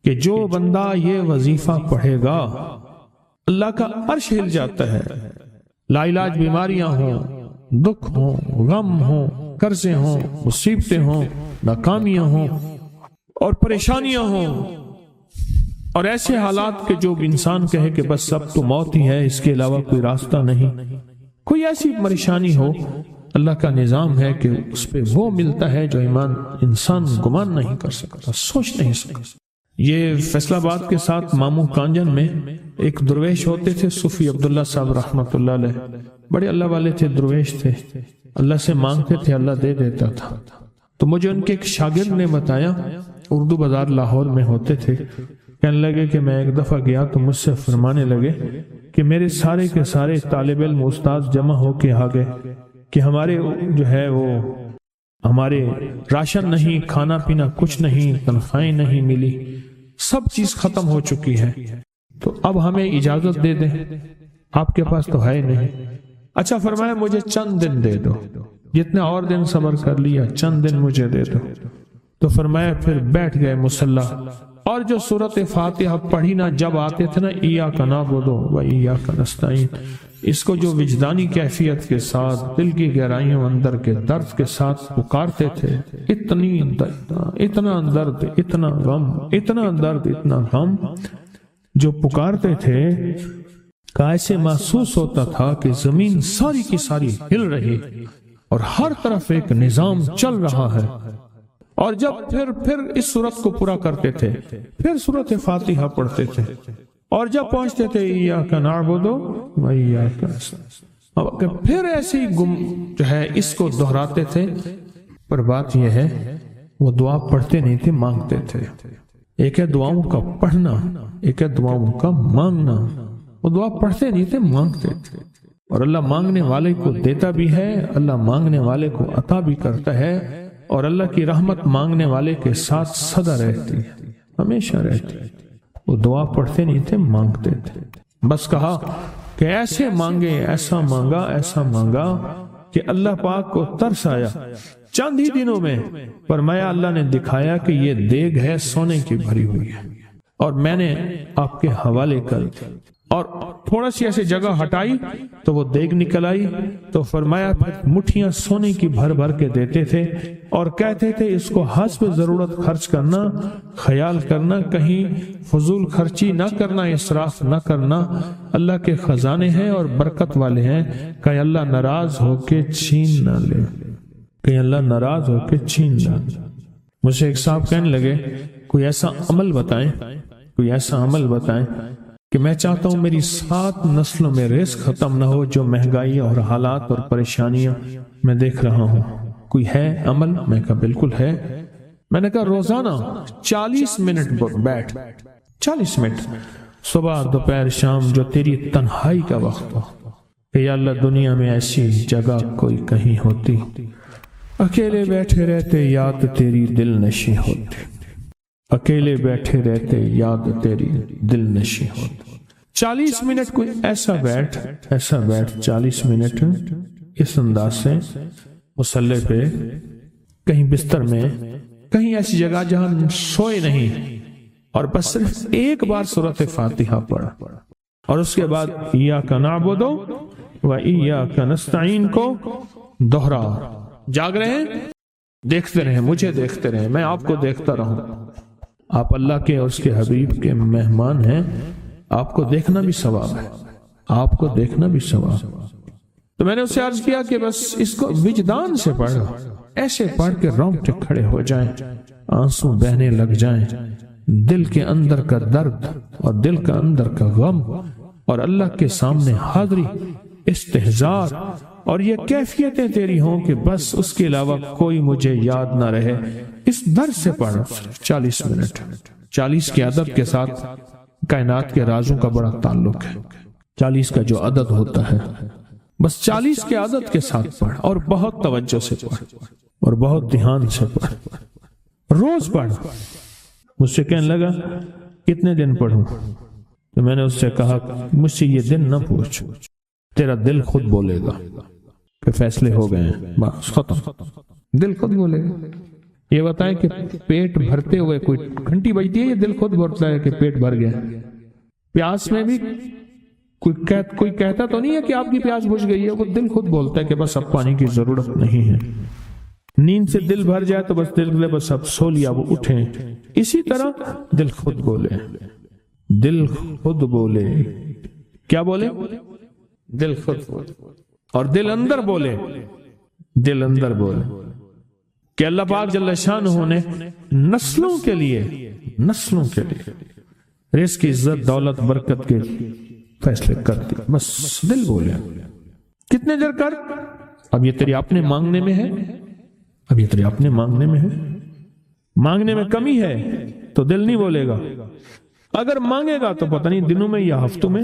کہ جو بندہ یہ وظیفہ پڑھے گا اللہ کا عرش ہل جاتا ہے. لا علاج بیماریاں ہوں، دکھ ہوں، غم ہوں، قرضے ہوں، مصیبتیں ہوں، ناکامیاں ہوں اور پریشانیاں ہوں اور ایسے حالات کہ جو انسان کہے کہ بس سب تو موت ہی ہے، اس کے علاوہ کوئی راستہ نہیں، کوئی ایسی پریشانی ہو، اللہ کا نظام ہے کہ اس پہ وہ ملتا ہے جو انسان گمان نہیں کر سکتا، سوچ نہیں سکتا. یہ فیصل آباد کے ساتھ ماموں کانجن میں ایک درویش ہوتے تھے، صوفی عبداللہ صاحب رحمۃ اللہ علیہ، بڑے اللہ والے تھے، درویش تھے، اللہ سے مانگتے تھے، اللہ دے دیتا تھا. تو مجھے ان کے ایک شاگرد نے بتایا، اردو بازار لاہور میں ہوتے تھے، کہنے لگے کہ میں ایک دفعہ گیا تو مجھ سے فرمانے لگے کہ میرے سارے کے سارے طالب علم استاد جمع ہو کے آ گئے کہ ہمارے جو ہے وہ ہمارے راشن نہیں، کھانا پینا کچھ نہیں، تنخواہیں نہیں ملی، سب چیز ختم ہو چکی ہے، تو اب ہمیں اجازت دے دیں، آپ کے پاس تو ہے نہیں. اچھا فرمایا مجھے چند دن دے دو، جتنے اور دن صبر کر لیا، چند دن مجھے دے دو. تو فرمایا پھر بیٹھ گئے مصلی اور جو سورۃ فاتحہ پڑھی نا جب آتے تھے نا، ایاک نعبد و ایاک نستعین، اس کو جو وجدانی کیفیت کے ساتھ دل کی گہرائیوں اندر کے درد کے ساتھ پکارتے تھے، اتنا درد، اتنا غم، اتنا درد، اتنا غم جو پکارتے تھے کہ ایسے محسوس ہوتا تھا کہ زمین ساری کی ساری ہل رہی اور ہر طرف ایک نظام چل رہا ہے. اور جب پھر اس صورت کو پورا کرتے تھے، پھر سورۃ فاتحہ پڑھتے تھے، اور جب پہنچتے تھے ایاک نعبد و ایاک نستعین، پھر ایسے ہی جو ہے اس کو دہراتے تھے. پر بات یہ ہے وہ دعا پڑھتے نہیں تھے، مانگتے تھے. ایک ہے دعاؤں کا پڑھنا، ایک ہے دعاؤں کا مانگنا. وہ دعا پڑھتے نہیں تھے، مانگتے تھے، اور اللہ مانگنے والے کو دیتا بھی ہے، اللہ مانگنے والے کو عطا بھی کرتا ہے، اور اللہ کی رحمت مانگنے والے کے ساتھ سدا رہتی ہے، ہمیشہ رہتی ہے. وہ دعا پڑھتے نہیں تھے، مانگتے تھے. بس کہا کہ ایسے مانگے، ایسا مانگا، ایسا مانگا کہ اللہ پاک کو ترس آیا. چند ہی دنوں میں فرمایا اللہ نے دکھایا کہ یہ دیگ ہے سونے کی بھری ہوئی ہے، اور میں نے آپ کے حوالے کر دی، اور تھوڑا سی ایسے جگہ ہٹائی تو وہ دیگ نکل آئی. تو فرمایا پھر مٹھیاں سونے کی بھر بھر کے دیتے تھے اور کہتے تھے اس کو حسب ضرورت خرچ کرنا، خیال کرنا، کہیں فضول خرچی نہ کرنا، اسراف نہ کرنا. اللہ کے خزانے ہیں اور برکت والے ہیں، کہ اللہ ناراض ہو کے چھین نہ لے، کہ اللہ ناراض ہو کے چھین نہ لے. مجھے ایک صاحب کہنے لگے کوئی ایسا عمل بتائیں، کوئی ایسا عمل بتائیں کہ میں چاہتا ہوں میری 7 نسلوں میں رزق ختم نہ ہو، جو مہنگائی اور حالات اور پریشانیاں میں دیکھ رہا ہوں. کوئی ہے عمل؟ میں کہا بالکل ہے. میں نے کہا روزانہ 40 منٹ بیٹھ، 40 منٹ صبح دوپہر شام، جو تیری تنہائی کا وقت ہو، کہ یا اللہ دنیا میں ایسی جگہ کوئی کہیں ہوتی، اکیلے بیٹھے رہتے یاد تیری دل نشی ہوتی، اکیلے بیٹھے رہتے یاد تیری دل نشی ہوتی. 40 منٹ کوئی ایسا بیٹھ 40 منٹ اس انداز سے مصلی پہ، کہیں بستر میں، کہیں ایسی جگہ جہاں سوئے نہیں، اور بس صرف ایک بار سورۃ فاتحہ پڑھا، اور اس کے بعد ایاک نعبد و ایاک نستعین کو دوہرا. جاگ رہے ہیں، دیکھتے رہیں، مجھے دیکھتے رہیں، میں آپ کو دیکھتا رہوں. آپ اللہ کے اور اس کے حبیب کے مہمان ہیں، آپ کو دیکھنا بھی ثواب ہے، آپ کو دیکھنا بھی ثواب. تو میں نے اسے عرض کیا کہ بس اس کو وجدان سے پڑھو، ایسے پڑھ کے رونگٹے کھڑے ہو جائیں، آنسو بہنے لگ جائیں، دل کے اندر کا درد اور دل کا اندر کا غم اور اللہ کے سامنے حاضری، استحضار، اور یہ کیفیتیں تیری ہوں کہ بس اس کے علاوہ کوئی مجھے یاد نہ رہے. اس درد سے پڑھ 40 منٹ. 40 کے عدد کے ساتھ کائنات کے رازوں کا بڑا تعلق ہے. 40 کا جو عدد ہوتا ہے، بس 40 کے عدد کے ساتھ پڑھ، اور بہت توجہ سے پڑھ، اور بہت دھیان سے پڑھ، روز پڑھ. مجھ سے کہنے لگا کتنے دن پڑھوں؟ تو میں نے اس سے کہا مجھ سے یہ دن نہ پوچھ، تیرا دل خود بولے گا کہ فیصلے ہو گئے ہیں، بس ختم. دل خود بولے گا. یہ بتائیں کہ پیٹ بھرتے ہوئے کوئی گھنٹی بجتی ہے یا دل خود بولتا ہے کہ پیٹ بھر گیا؟ پیاس میں بھی کوئی کہتا تو نہیں ہے کہ آپ کی پیاس بجھ گئی ہے، وہ دل خود بولتا ہے کہ بس اب پانی کی ضرورت نہیں ہے۔ نیند سے دل بھر جائے تو بس دل بس اب سو لیا، وہ اٹھیں۔ اسی طرح دل خود بولے، دل خود بولے، کیا بولے؟ دل خود بولے، اور دل اندر بولے، دل اندر بولے کہ اللہ پاک جل شانہ نے نسلوں کے لیے رزق کی عزت، دولت، برکت کے فیصلے کر دی، بس دل بولے۔ کتنے دیر کر؟ اب یہ تیری اپنے مانگنے میں ہے، اب یہ تیری اپنے مانگنے میں ہے۔ مانگنے میں کمی ہے تو دل نہیں بولے گا، اگر مانگے گا تو پتہ نہیں دنوں میں یا ہفتوں میں،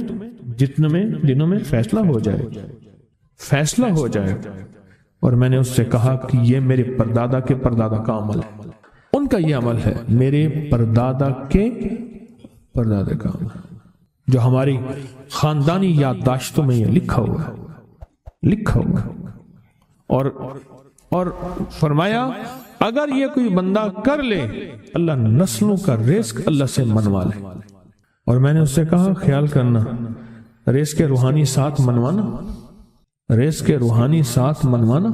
جتنے میں دنوں میں فیصلہ ہو جائے۔ اور میں نے اس سے کہا کہ یہ میرے پردادا کے پردادا کا عمل ہے، ان کا یہ عمل ہے، میرے پردادا کے پردادا کا عمل، جو ہماری خاندانی یادداشتوں میں یہ لکھا ہوا اور فرمایا اگر یہ کوئی بندہ کر لے اللہ نسلوں کا رزق اللہ سے منوا لے۔ اور میں نے اس سے کہا خیال کرنا، رزق کے روحانی ساتھ منوانا، رزق کے روحانی ساتھ منوانا،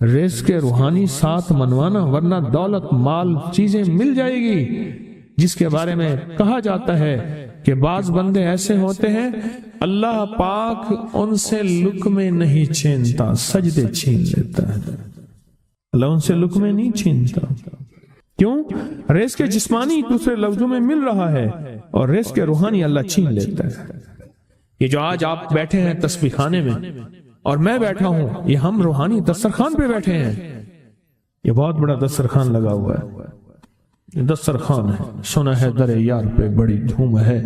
رزق کے روحانی ساتھ منوانا، ورنہ دولت، مال، چیزیں مل جائے گی جس کے بارے میں کہا جاتا ہے کہ بعض بندے ایسے ہوتے ہیں اللہ پاک ان سے لقمے نہیں چھینتا، سجدے چھین لیتا ہے۔ اللہ ان سے لقمے نہیں چھینتا، کیوں؟ رزق جسمانی دوسرے لفظوں میں مل رہا ہے اور رزق روحانی اللہ چھین لیتا ہے۔ یہ جو آج آپ بیٹھے ہیں تسبیح خانے میں اور میں بیٹھا ہوں، یہ ہم روحانی دسترخوان پہ بیٹھے ہیں۔ یہ بہت بڑا دسترخوان لگا ہوا ہے، دسترخوان ہے۔ سنا ہے در یار پہ بڑی دھوم ہے،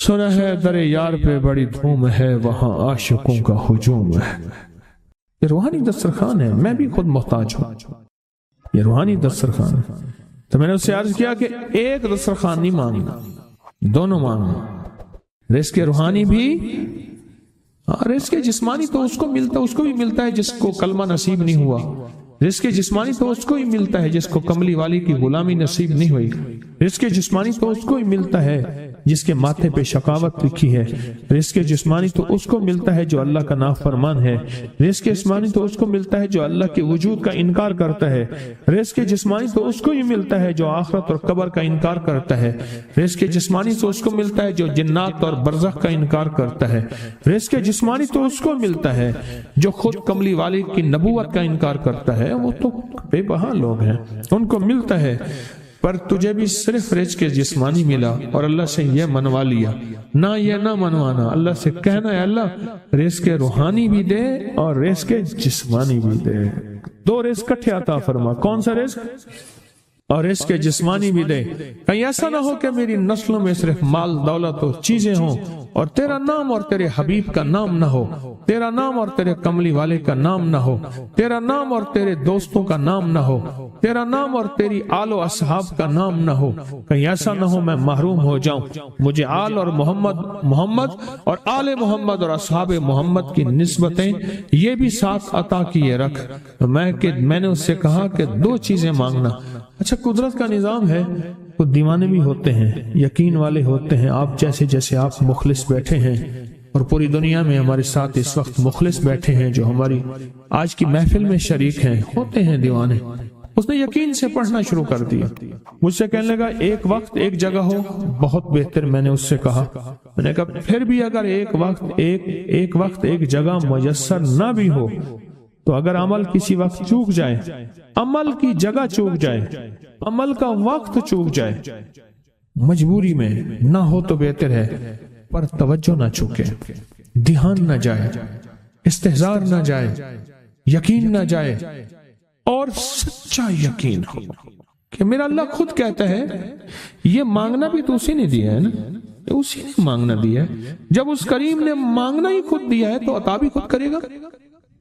سنا ہے در یار پہ بڑی دھوم ہے، وہاں عاشقوں کا ہجوم ہے۔ یہ روحانی دسترخوان ہے، میں بھی خود محتاج ہوں، یہ روحانی دسترخوان ہے۔ تو میں نے اس سے عرض کیا کہ ایک دسترخوان نہیں مانگنا، دونوں مانگنا، رزق روحانی بھی، رزق جسمانی تو اس کو بھی ملتا ہے جس کو کلمہ نصیب نہیں ہوا، رزق جسمانی تو اس کو ہی ملتا ہے جس کو کملی والی کی غلامی نصیب نہیں ہوئی، رزق جسمانی تو اس کو ہی ملتا ہے جس کے ماتھے پہ شقاوت لکھی ہے، رزق جسمانی تو اس کو ملتا ہے جو اللہ کا نافرمان ہے، رزق جسمانی تو اس کو ملتا ہے جو اللہ کے وجود کا انکار کرتا ہے، رزق جسمانی تو اس کو ہی ملتا ہے جو آخرت اور قبر کا انکار کرتا ہے، رزق جسمانی تو اس کو ملتا ہے جو جنات اور برزخ کا انکار کرتا ہے، رزق جسمانی تو اس کو ملتا ہے جو خود کملی والی کی نبوت کا انکار کرتا ہے، وہ تو بے بہا لوگ ہیں، ان کو ملتا ہے۔ پر تجھے بھی صرف رزق جسمانی ملا اور اللہ سے یہ منوا لیا، نہ یہ نہ منوانا، اللہ سے کہنا ہے اللہ رزق روحانی بھی دے اور رزق جسمانی بھی دے، دو رزق کٹھے عطا فرما۔ کون سا رزق؟ اور رزق جسمانی بھی دے۔ کہیں ایسا نہ ہو کہ میری نسلوں میں صرف مال، دولت اور چیزیں ہوں اور تیرا نام اور تیرے حبیب کا نام نہ ہو، تیرا نام اور تیرے کملی والے کا نام نہ ہو، تیرا نام اور تیرے دوستوں کا نام نہ ہو، تیرا نام اور تیری آل و اصحاب کا نام نہ ہو۔ کہیں ایسا نہ ہو میں محروم ہو جاؤں، مجھے آل اور محمد اور آل محمد اور اصحاب محمد کی نسبتیں یہ بھی ساتھ عطا کیے رکھ۔ میں نے اس سے کہا کہ دو چیزیں مانگنا۔ اچھا قدرت کا نظام ہے، کچھ دیوانے بھی ہوتے ہیں، یقین والے ہوتے ہیں، آپ جیسے آپ مخلص بیٹھے ہیں اور پوری دنیا میں ہمارے ساتھ اس وقت مخلص بیٹھے ہیں جو ہماری آج کی محفل میں شریک ہیں، ہوتے ہیں دیوانے۔ اس نے یقین سے پڑھنا شروع کر دیا، مجھ سے کہنے لگا ایک وقت ایک جگہ ہو بہت بہتر۔ میں نے اس سے کہا، میں نے کہا پھر بھی اگر ایک وقت ایک جگہ میسر نہ بھی ہو تو اگر عمل کسی وقت چوک جائے، عمل کی جگہ چوک جائے، عمل کا وقت چوک جائے، مجبوری میں نہ ہو تو بہتر ہے، پر توجہ نہ چوکے، دھیان نہ جائے، استحضار نہ جائے، یقین نہ جائے، اور سچا یقین ہو کہ میرا اللہ خود کہتا ہے یہ مانگنا بھی تو اسی نے دیا ہے نا، اسی نے مانگنا دیا ہے۔ جب اس کریم نے مانگنا ہی خود دیا ہے تو عطا بھی خود کرے گا۔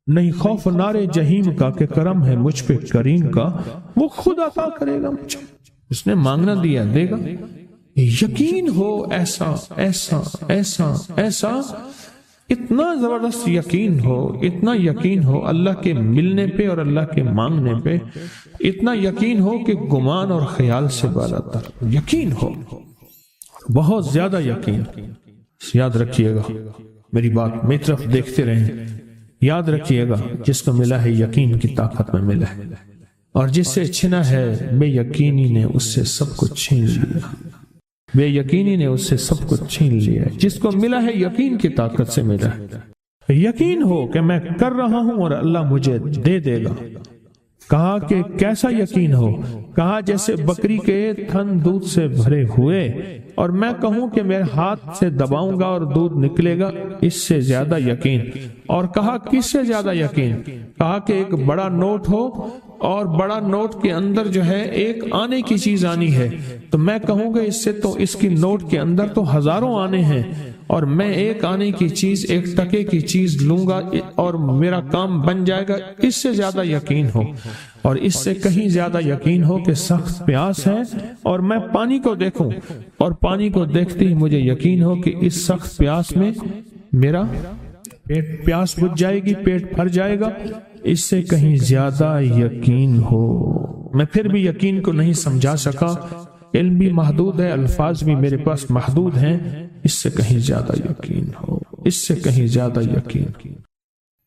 نہیں خوف نارے جہیم کا کہ کرم ہے مجھ پہ کریم کا، وہ خود عطا کرے گا مجھے، اس نے مانگنا دیا دے گا۔ یقین ہو ایسا ایسا ایسا ایسا اتنا زبردست یقین ہو، اتنا یقین ہو اللہ کے ملنے پہ اور اللہ کے مانگنے پہ، اتنا یقین ہو کہ گمان اور خیال سے بالا تر یقین ہو، بہت زیادہ یقین۔ یاد رکھیے گا میری بات، میری طرف دیکھتے رہیں، یاد رکھیے گا جس کو ملا ہے یقین کی طاقت میں ملا ہے، اور جس سے چھنا ہے بے یقینی نے اس سے سب کچھ چھین لیا، بے یقینی نے اس سے سب کچھ چھین لیا۔ جس کو ملا ہے یقین کی طاقت سے ملا ہے، یقین ہو کہ میں کر رہا ہوں اور اللہ مجھے دے دے گا۔ کہا کہ کیسا یقین ہو؟ کہا جیسے بکری کے تھن دودھ سے بھرے ہوئے اور میں کہوں کہ میرے ہاتھ سے دباؤں گا اور دودھ نکلے گا، اس سے زیادہ یقین۔ اور کہا کس سے زیادہ یقین؟ کہا کہ ایک بڑا نوٹ ہو اور بڑا نوٹ کے اندر جو ہے ایک آنے کی چیز آنی ہے، تو میں کہوں گا اس سے تو اس کی نوٹ کے اندر تو ہزاروں آنے ہیں، اور میں ایک آنے کی چیز، ایک ٹکے کی چیز لوں گا اور میرا کام بن جائے گا۔ اس سے زیادہ یقین ہو، اور اس سے کہیں زیادہ یقین ہو کہ سخت پیاس ہے اور میں پانی کو دیکھوں، اور پانی کو دیکھتے ہی مجھے یقین ہو کہ اس سخت پیاس میں میرا پیاس بجھ جائے گی، پیٹ بھر جائے گا۔ اس سے کہیں زیادہ یقین ہو۔ میں پھر بھی یقین کو نہیں سمجھا سکا، علم بھی محدود ہے، الفاظ بھی میرے پاس محدود ہیں۔ اس سے کہیں زیادہ یقین ہو، اس سے کہیں زیادہ یقین،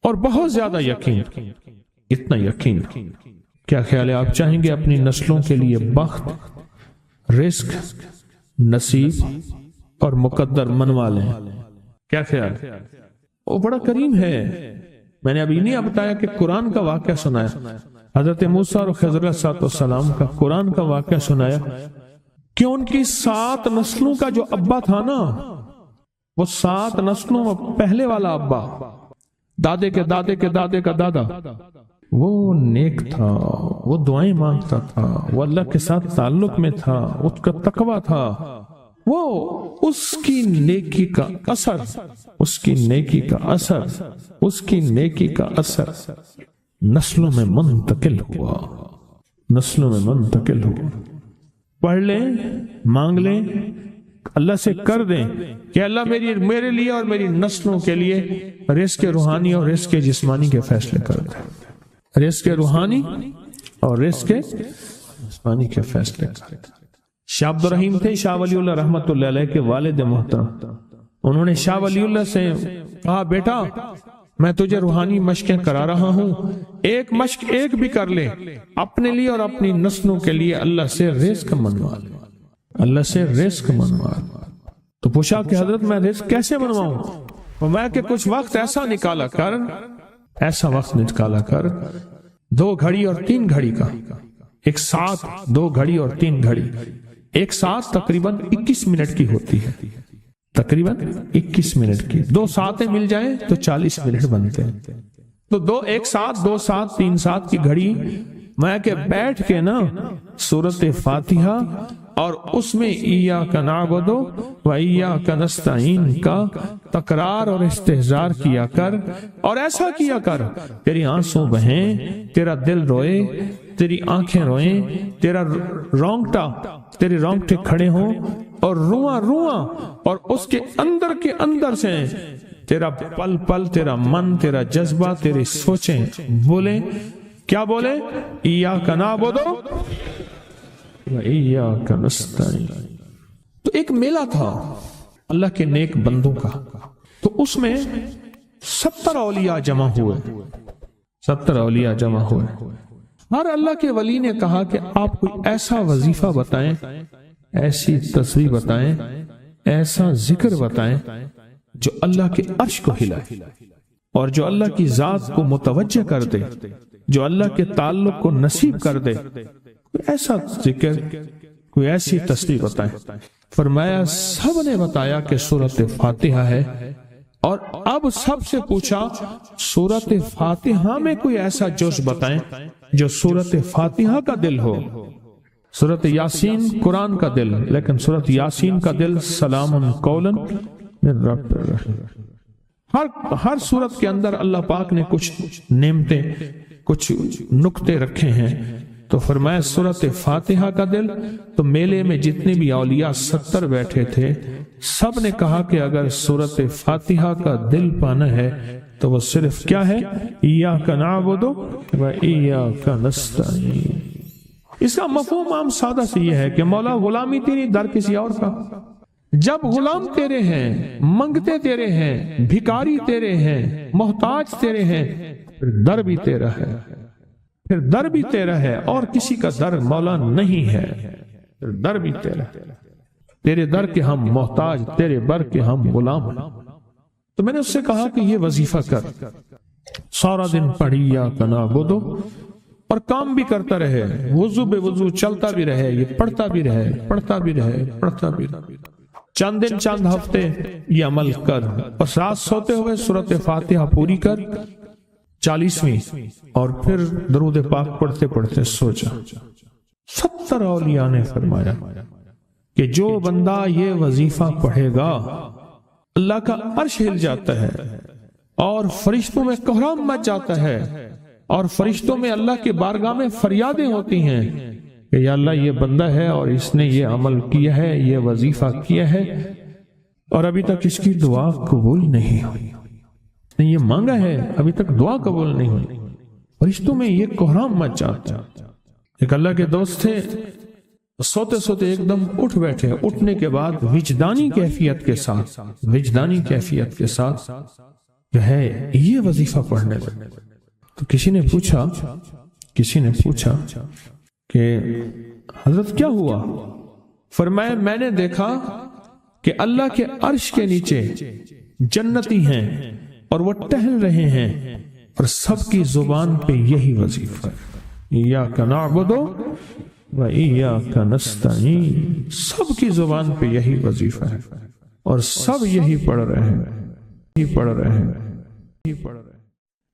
اور بہت زیادہ یقین، اتنا یقین۔ کیا خیال ہے؟ آپ چاہیں گے اپنی نسلوں کے لیے بخت، رزق، نصیب اور مقدر منوا لیں؟ کیا خیال؟ وہ بڑا کریم ہے۔ میں نے ابھی نہیں بتایا کہ قرآن کا واقعہ سنایا، حضرت موسیٰ اور خضر علیہ السلام کا قرآن کا واقعہ سنایا کہ ان کی 7 نسلوں کا جو ابا تھا نا، وہ 7 نسلوں میں پہلے والا ابا، دادے کے دادے کے دادے کا دادا، وہ نیک تھا، وہ دعائیں مانگتا تھا، وہ اللہ کے ساتھ تعلق میں تھا، اس کا تقوی تھا، وہ اس کی نیکی کا اثر، اس کی نیکی کا اثر، اس کی نیکی کا اثر نسلوں میں منتقل ہوا، نسلوں میں منتقل ہوا۔ پڑھ لیں، مانگ لیں، اللہ سے کر دیں کہ اللہ میرے لیے اور میری نسلوں کے لیے رزق روحانی اور رزق جسمانی کے فیصلے کر دیں، رزق روحانی اور رزق جسمانی کے فیصلے کر دیں۔ شاہ عبد الرحیم تھے شاہ ولی اللہ رحمت اللہ علیہ کے والد محترم۔ انہوں نے شاہ ولی اللہ سے کہا بیٹا میں تجھے روحانی مشقیں کرا رہا ہوں، ایک مشق ایک بھی کر لے، اپنے لیے اور اپنی نسلوں کے لیے اللہ سے رزق منوا لے، اللہ سے رزق منوا لے۔ تو پوچھا کہ حضرت میں رزق کیسے منواؤں؟ فرمایا کہ کچھ وقت ایسا نکالا کر، ایسا وقت نکالا کر 2 گھڑی اور 3 گھڑی کا، ایک ساتھ 2 گھڑی اور 3 گھڑی، ایک ساتھ تقریباً 21 منٹ کی ہوتی ہے، تقریباً 21 منٹ کی، 2 ساتیں مل جائیں تو 40 منٹ بنتے ہیں، تو ایک ساتھ 2 ساتھ 3 ساتھ کی گھڑی میں کہ بیٹھ کے نا سورۃ فاتحہ اور اس میں ایاک نعبد و ایاک نستعین کا تکرار اور استحضار کیا کر، اور ایسا کیا کر تیری آنسوں بہیں، تیرا دل روئے، تیری آنکھیں روئیں، تیرے رونگٹے کھڑے ہوں اور رواں رواں، اور اس کے اندر سے تیرا پل پل، تیرا من، تیرا جذبہ، تیری سوچیں بولیں، کیا بولے؟ ایاک نعبد و ایاک نستعین۔ تو ایک میلہ تھا اللہ کے نیک بندوں کا، تو اس میں 70 اولیاء جمع ہوئے، 70 اولیاء جمع ہوئے۔ ہر اللہ کے ولی نے کہا کہ آپ کوئی ایسا وظیفہ بتائیں، ایسی تسبیح بتائیں، ایسا ذکر بتائیں جو اللہ کے عرش کو ہلائے اور جو اللہ کی ذات کو متوجہ کر دے، جو اللہ کے تعلق کو نصیب کر دے، کوئی ایسا ذکر، کوئی ایسی تسبیح بتائیں۔ فرمایا سب نے بتایا کہ سورۃ فاتحہ ہے، اور اب سب سے پوچھا سورۃ فاتحہ میں کوئی ایسا جز بتائیں جو سورۃ فاتحہ کا دل ہو۔ سورۃ یاسین قرآن کا دل، لیکن سورۃ یاسین کا دل سلام قولا من رب الرحیم۔ ہر سورت کے اندر اللہ پاک نے کچھ نعمتیں، کچھ نقطے رکھے ہیں، تو فرمایا سورۃ فاتحہ کا دل، تو میلے میں جتنے بھی اولیاء 70 بیٹھے تھے، سب نے کہا کہ اگر سورۃ فاتحہ کا دل پانا ہے تو وہ صرف کیا ہے؟ ایاک نعبد و ایاک نستعین۔ اس کا مفہوم عام سادہ سے یہ ہے کہ مولا غلامی تیری، در کسی اور کا۔ جب غلام تیرے ہیں، منگتے تیرے ہیں، بھکاری تیرے ہیں، محتاج تیرے ہیں، پھر در بھی تیرا ہے، پھر در بھی تیرا ہے، اور کسی کا در مولا نہیں ہے، پھر در بھی تیرا ہے۔ تیرے در کے ہم محتاج، تیرے بر کے ہم غلام ہیں۔ تو میں نے اس سے کہا کہ یہ وظیفہ کر، سارا دن پڑھی ایاک نعبد، اور کام بھی کرتا رہے، وضو بے وضو چلتا بھی رہے، یہ پڑھتا بھی رہے، پڑھتا بھی رہے، پڑھتا بھی رہے، چند دن چند ہفتے یہ عمل کر، اور رات سوتے ہوئے سورۃ فاتحہ پوری کر 40ویں، اور پھر درود پاک پڑھتے پڑھتے سو جا۔ 70 اولیاء نے فرمایا کہ جو بندہ یہ وظیفہ پڑھے گا اللہ کا عرش ہل جاتا ہے، اور فرشتوں میں کوہرام مچ جاتا ہے، اور فرشتوں میں اللہ کی بارگاہ میں فریادیں ہوتی ہیں کہ یا اللہ یہ بندہ ہے اور اس نے یہ عمل کیا ہے، یہ وظیفہ کیا ہے، اور ابھی تک اس کی دعا قبول نہیں ہوئی، اس نے یہ مانگا ہے ابھی تک دعا قبول نہیں ہوئی، فرشتوں میں یہ کوہرام مچ جاتا ہے۔ ایک اللہ کے دوست تھے، سوتے سوتے ایک دم اٹھ بیٹھے، اٹھنے کے بعد وجدانی کیفیت کے ساتھ جو ہے یہ وظیفہ پڑھنے لگے۔ تو کسی نے پوچھا کہ حضرت کیا ہوا؟ فرمایا میں نے دیکھا کہ اللہ کے عرش کے نیچے جنتی ہیں اور وہ ٹہل رہے ہیں، اور سب کی زبان پہ یہی وظیفہ ہے، ایاک نعبد و ایاک نستعین، سب کی زبان پہ یہی وظیفہ ہے، اور سب یہی پڑھ رہے ہیں۔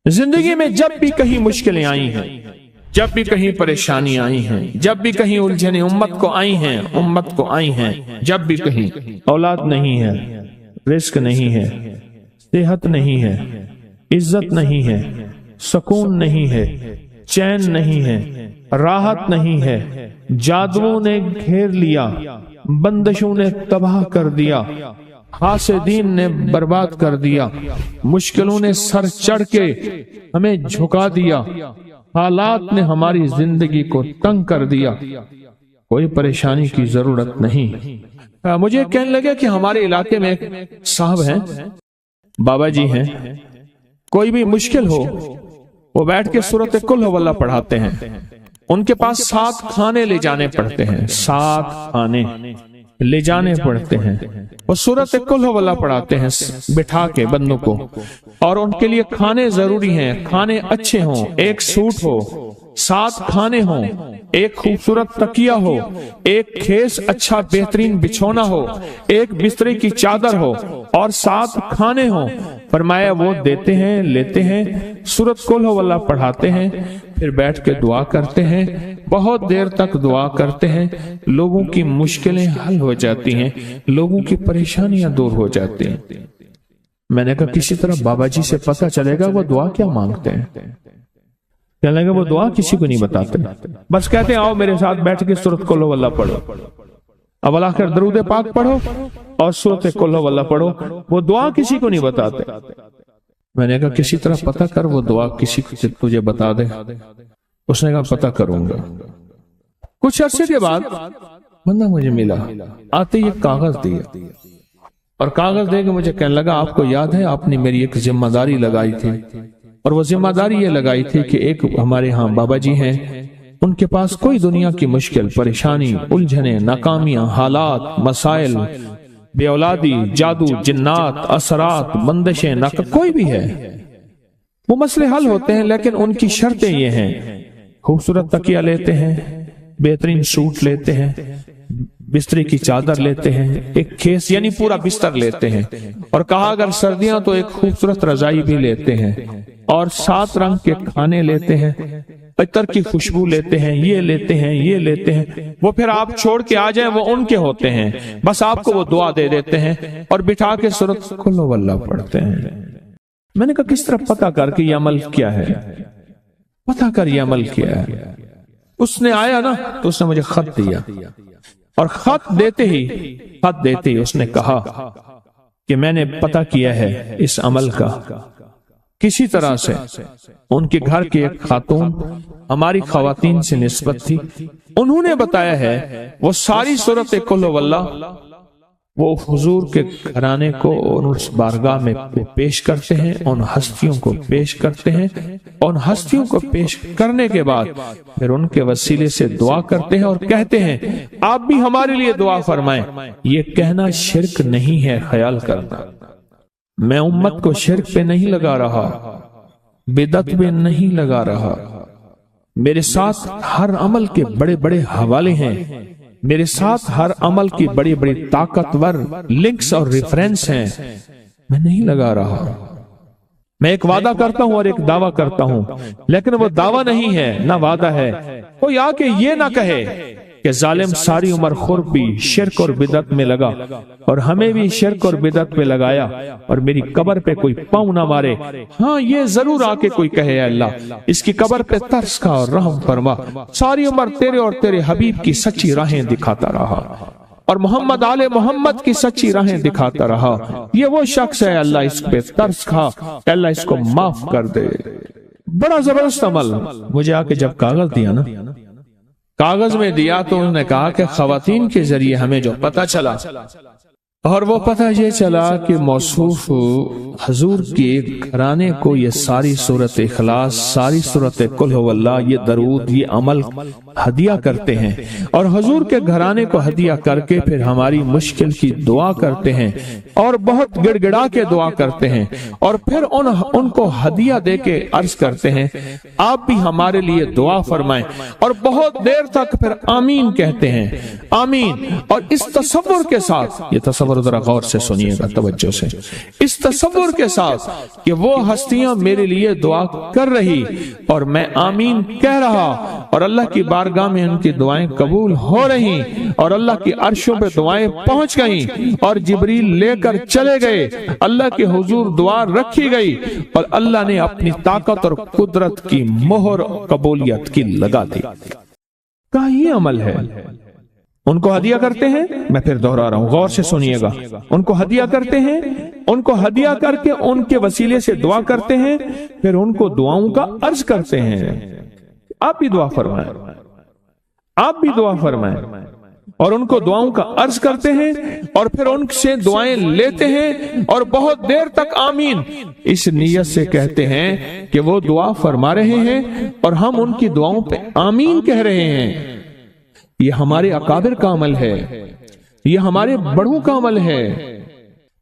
زندگی میں جب بھی کہیں مشکلیں آئی ہیں، جب بھی کہیں پریشانی آئی ہیں، جب بھی کہیں الجھنیں امت کو آئی ہیں، جب بھی کہیں اولاد نہیں ہے، رزق نہیں ہے، صحت نہیں ہے، عزت نہیں ہے، سکون نہیں ہے، چین نہیں ہے، راحت نہیں ہے، جادوؤں نے گھیر لیا، بندشوں نے تباہ کر دیا، حاسدین نے برباد کر دیا، مشکلوں نے سر چڑھ کے ہمیں جھکا دیا، حالات نے ہماری زندگی کو تنگ کر دیا، کوئی پریشانی کی ضرورت نہیں۔ مجھے کہنے لگا کہ ہمارے علاقے میں ایک صاحب ہیں، بابا جی ہیں، کوئی بھی مشکل ہو وہ بیٹھ کے سورۃ قل ہو اللہ پڑھاتے ہیں، ان کے پاس 7 کھانے لے جانے پڑتے ہیں، 7 کھانے لے جانے پڑتے ہیں، وہ سورۃ قل ہو اللہ پڑھاتے ہیں بٹھا کے بندوں کو، اور ان کے لیے کھانے ضروری ہیں، کھانے اچھے ہوں، ایک سوٹ ہو، 7 کھانے ہوں، ایک خوبصورت تکیہ ہو، ایک کھیس اچھا بہترین بچھونا ہو، ایک بسترے کی چادر ہو، اور 7 کھانے ہوں۔ فرمایا وہ دیتے ہیں، لیتے ہیں، سورۃ قل ہو اللہ پڑھاتے ہیں، پھر بیٹھ کے دعا کرتے ہیں، بہت دیر تک دعا کرتے ہیں، لوگوں کی مشکلیں حل ہو جاتی ہیں، لوگوں کی پریشانیاں دور ہو جاتی ہیں۔ میں نے کہا کسی طرح بابا جی سے پتہ چلے گا وہ دعا کیا مانگتے ہیں۔ کہنے لگا وہ دعا کسی کو نہیں بتاتے، بس کہتے ہیں آؤ میرے ساتھ بیٹھ کے سورۃ قل ہو اللہ پڑھو، اول آخر درود پاک پڑھو اور سورۃ قل ہو اللہ پڑھو، وہ دعا کسی کو نہیں بتاتے۔ میں نے کہا کسی طرح پتہ کر وہ دعا کسی کو تجھے بتا دے۔ اس نے کہا پتہ کروں گا۔ کچھ عرصے کے بعد بندہ مجھے ملا، آتے یہ کاغذ دیا، اور کاغذ دے کے مجھے کہنے لگا آپ کو یاد ہے آپ نے میری ایک ذمہ داری لگائی تھی، اور وہ ذمہ داری یہ لگائی تھی کہ ایک ہمارے ہاں بابا جی ہیں، ان کے پاس کوئی دنیا کی مشکل، پریشانی، الجھنیں، ناکامیاں، حالات، مسائل، بے اولادی، جادو، جنات، اثرات، بندشیں، کوئی بھی ہے، وہ مسئلے حل ہوتے ہیں، لیکن ان کی شرطیں یہ ہیں، خوبصورت تکیہ لیتے ہیں، بہترین سوٹ لیتے ہیں، بستری کی چادر لیتے ہیں، ایک کھیس یعنی پورا بستر لیتے ہیں، اور کہا اگر سردیاں تو ایک خوبصورت رضائی بھی لیتے ہیں، اور 7 رنگ کے کھانے لیتے ہیں، عطر کی خوشبو لیتے ہیں، یہ لیتے ہیں، یہ لیتے ہیں، وہ پھر آپ چھوڑ کے آ جائیں وہ ان کے ہوتے ہیں، بس آپ کو وہ دعا دے دیتے ہیں اور بٹھا کے سورۃ قل ہو اللہ پڑھتے ہیں۔ میں نے کہا کس طرح پتہ کر کے یہ عمل کیا ہے، پتہ کر یہ عمل کیا ہے۔ اس نے آیا نا تو اس نے مجھے خط دیا، اور خط دیتے ہی اس نے کہا کہ میں نے پتہ کیا ہے اس عمل کا کسی طرح سے۔ ان کے گھر کی ایک خاتون ہماری خواتین سے نسبت تھی، انہوں نے بتایا ہے وہ ساری سورۃ قل هو اللہ وہ حضور کے گھرانے کو اس بارگاہ میں پیش کرتے ہیں، ان ہستیوں کو پیش کرتے ہیں، ان ہستیوں کو پیش کرنے کے بعد پھر ان کے وسیلے سے دعا کرتے ہیں اور کہتے ہیں آپ بھی ہمارے لیے دعا فرمائیں۔ یہ کہنا شرک نہیں ہے، خیال کرنا میں امت کو شرک پہ نہیں لگا رہا، بدعت پہ نہیں لگا رہا، میرے ساتھ ہر عمل کے بڑے بڑے حوالے ہیں، میرے ساتھ ہر عمل کی بڑی بڑی طاقتور لنکس اور ریفرنس ہیں، میں نہیں لگا رہا۔ میں ایک وعدہ کرتا ہوں اور ایک دعویٰ کرتا ہوں، لیکن وہ دعویٰ نہیں ہے نہ وعدہ ہے۔ کوئی آ کے یہ نہ کہے کہ ظالم ساری عمر خور بھی شرک اور بدعت میں لگا اور ہمیں بھی شرک اور بدعت پہ لگایا اور میری قبر پہ کوئی پاؤں نہ مارے۔ ہاں یہ ضرور آ کے کوئی کہے اے اللہ اس کی قبر پہ ترس کھا اور رحم فرما، ساری عمر تیرے اور تیرے حبیب کی سچی راہیں دکھاتا رہا اور محمد آل محمد کی سچی راہیں دکھاتا رہا، یہ وہ شخص ہے اللہ اس پہ ترس کھا، اللہ اس کو معاف کر دے۔ بڑا زبردست عمل۔ مجھے آ کے جب کاغذ دیا نا، کاغذ میں دیا تو انہوں نے کہا کہ خواتین کے ذریعے ہمیں جو پتہ چلا اور وہ پتہ یہ چلا کہ موصوف حضور کے گھرانے کو یہ ساری سورۃ اخلاص، ساری سورۃ قل هو اللہ، یہ درود، یہ عمل ہدیہ کرتے ہیں اور حضور کے گھرانے کو ہدیہ کر کے پھر ہماری مشکل کی دعا کرتے ہیں اور بہت گڑ گڑا کے دعا کرتے ہیں اور پھر ان کو ہدیہ دے کے عرض کرتے ہیں آپ بھی ہمارے لیے دعا فرمائیں اور بہت دیر تک پھر آمین کہتے ہیں، آمین۔ اور اس تصور کے ساتھ، یہ تصور ذرا غور سے سنیے گا توجہ سے، اس تصور کے ساتھ کہ وہ ہستیاں میرے لیے دعا کر رہی اور میں آمین کہہ رہا اور اللہ کی بارگاہ میں ان کی دعائیں قبول ہو رہی اور اللہ کی عرشوں پہ دعائیں پہنچ گئیں اور جبریل لے کر چلے گئے، اللہ کے حضور دعا رکھی گئی اور اللہ نے اپنی طاقت اور قدرت کی مہر قبولیت کی لگا دی۔ کہا یہ عمل ہے۔ ان کو ہدیہ کرتے ہیں، میں پھر دوہرا رہا ہوں، غور سے سنیے گا، ان کو ہدیہ کرتے ہیں، ان کو ہدیہ کر کے ان کے وسیلے سے دعا کرتے ہیں، پھر ان کو دعاؤں کا عرض کرتے ہیں آپ بھی دعا فرمائیں، آپ بھی دعا فرمائیں، اور ان کو دعاؤں کا عرض کرتے ہیں اور پھر ان سے دعائیں لیتے ہیں اور بہت دیر تک آمین اس نیت سے کہتے ہیں کہ وہ دعا فرما رہے ہیں اور ہم ان کی دعاؤں پہ آمین کہہ رہے ہیں۔ یہ ہمارے اکابر کا عمل ہے، یہ ہمارے بڑوں کا عمل ہے،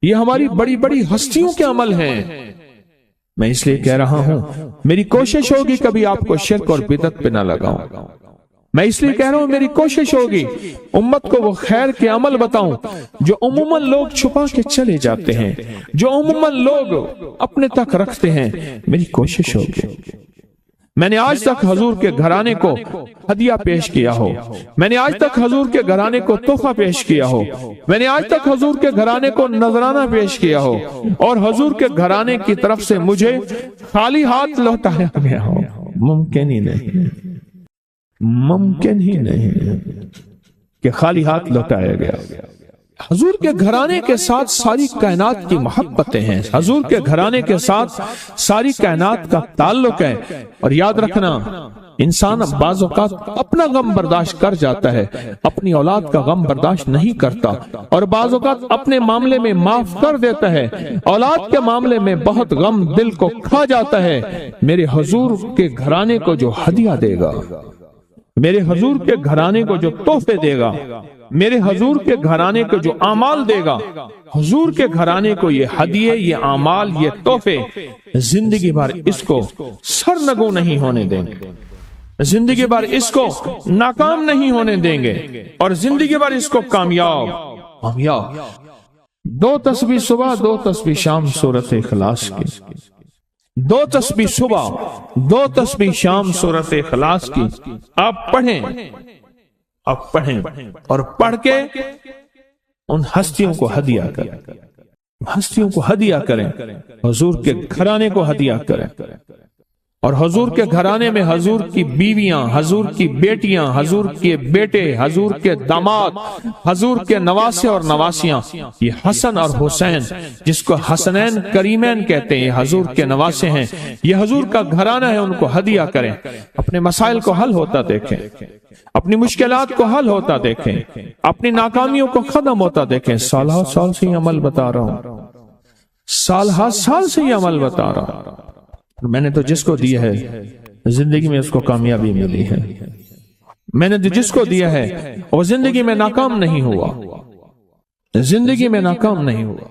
یہ ہماری بڑی بڑی ہستیوں کے عمل ہیں۔ میں اس لیے کہہ رہا ہوں میری کوشش ہوگی کبھی آپ کو شرک اور بدعت پہ نہ لگاؤں، میں اس لیے کہہ رہا ہوں میری کوشش ہوگی امت کو وہ خیر کے عمل بتاؤں جو عموماً لوگ چھپا کے چلے جاتے ہیں، جو عموماً لوگ اپنے تک رکھتے ہیں، میری کوشش ہوگی۔ میں نے آج تک حضور کے گھرانے کو ہدیہ پیش کیا ہو، میں نے آج تک حضور کے گھرانے کو تحفہ پیش کیا ہو، میں نے آج تک حضور کے گھرانے کو نذرانہ پیش کیا ہو اور حضور کے گھرانے کی طرف سے مجھے خالی ہاتھ لوٹایا گیا ہو۔ ممکن ہی نہیں، ممکن ہی نہیں کہ خالی ہاتھ لوٹایا گیا۔ حضور کے گھرانے کے ساتھ ساری کائنات کی محبتیں ہیں، حضور کے گھرانے کے ساتھ ساری کائنات کا تعلق ہے۔ اور یاد رکھنا انسان بعض اوقات اپنا غم برداشت کر جاتا ہے، اپنی اولاد کا غم برداشت نہیں کرتا، اور بعض اوقات اپنے معاملے میں معاف کر دیتا ہے، اولاد کے معاملے میں بہت غم دل کو کھا جاتا ہے۔ میرے حضور کے گھرانے کو جو ہدیہ دے گا، میرے حضور کے گھرانے کو جو تحفے دے گا، میرے حضور کے گھرانے کو جو اعمال دے گا، حضور کے گھرانے کو یہ ہدیے، یہ اعمال، یہ تحفے زندگی بھر اس کو سرنگوں نہیں ہونے دیں گے، زندگی بھر اس کو ناکام نہیں ہونے دیں گے، اور زندگی بھر اس کو کامیاب۔ 2 تسبیح صبح، 2 تسبیح شام سورۃ اخلاص کی، 2 تسبیح صبح، 2 تسبیح شام سورۃ اخلاص کی آپ پڑھیں، آپ پڑھیں اور پڑھ کے ان ہستیوں کو ہدیہ کریں، ہستیوں کو ہدیہ کریں، حضور کے گھرانے کو ہدیہ کریں، اور حضور کے گھرانے میں حضور کی بیویاں، حضور کی بیٹیاں، حضور کے بیٹے، حضور کے داماد، حضور کے نواسے اور نواسیاں، یہ حسن اور حسین جس کو حسنین کریمین کہتے ہیں، یہ حضور کے نواسے ہیں، یہ حضور کا گھرانہ ہے، ان کو ہدیہ کریں، اپنے مسائل کو حل ہوتا دیکھیں، اپنی مشکلات کو حل ہوتا دیکھیں، اپنی ناکامیوں کو ختم ہوتا دیکھیں۔ سالہ سال سے یہ عمل بتا رہا ہوں، سالہ سال سے یہ عمل بتا رہا ہوں، میں نے تو جس کو دیا ہے زندگی میں اس کو کامیابی ملی ہے، میں نے تو جس کو دیا ہے وہ زندگی میں ناکام نہیں ہوا، زندگی میں ناکام نہیں ہوا۔